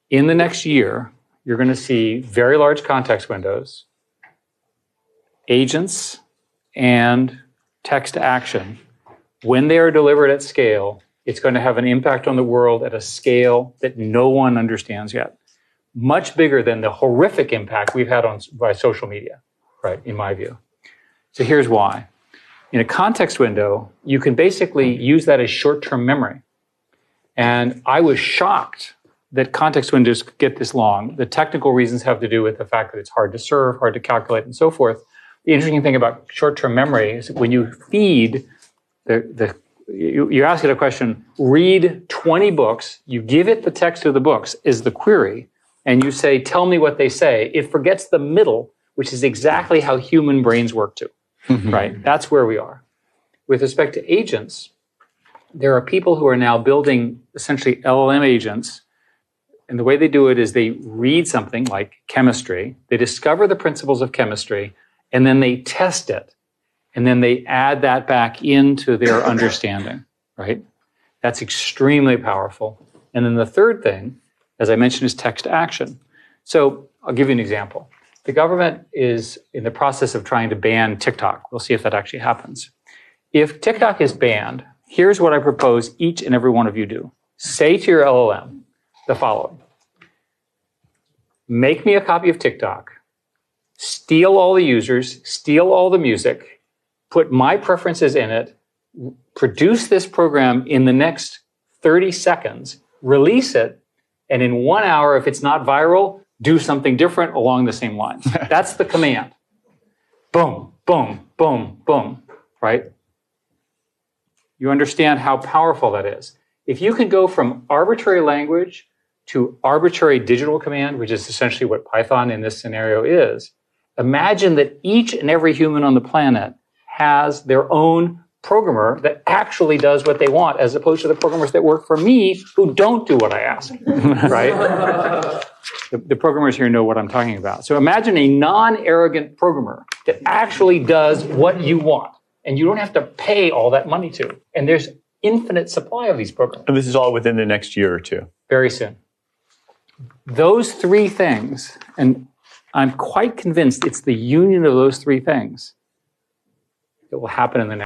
In the next year, you're going to see very large context windows, agents, and text to action. When they are delivered at scale, it's going to have an impact on the world at a scale that no one understands yet. Much bigger than the horrific impact we've had by social media, right, in my view. So here's why. In a context window, you can basically use that as short-term memory. And I was shocked that context windows get this long. The technical reasons have to do with the fact that it's hard to serve, hard to calculate, and so forth. The interesting thing about short-term memory is when you feed you ask it a question, read 20 books, you give it the text of the books is the query, and you say, tell me what they say, it forgets the middle, which is exactly how human brains work too, right? That's where we are. With respect to agents, there are people who are now building essentially LLM agents, and the way they do it is they read something like chemistry, they discover the principles of chemistry, and then they test it. And then they add that back into their understanding, right? That's extremely powerful. And then the third thing, as I mentioned, is text to action. So I'll give you an example. The government is in the process of trying to ban TikTok. We'll see if that actually happens. If TikTok is banned, here's what I propose each and every one of you do. Say to your LLM the following. Make me a copy of TikTok, steal all the users, steal all the music, put my preferences in it, produce this program in the next 30 seconds, release it, and in 1 hour, if it's not viral, do something different along the same lines. That's the command. Boom, boom, boom, boom, right? You understand how powerful that is. If you can go from arbitrary language to arbitrary digital command, which is essentially what Python in this scenario is, imagine that each and every human on the planet has their own programmer that actually does what they want, as opposed to the programmers that work for me who don't do what I ask, right? The programmers here know what I'm talking about. So imagine a non-arrogant programmer that actually does what you want, and you don't have to pay all that money to. And there's infinite supply of these programs. And this is all within the next year or two? Very soon. Those three things, and I'm quite convinced it's the union of those three things that will happen in the next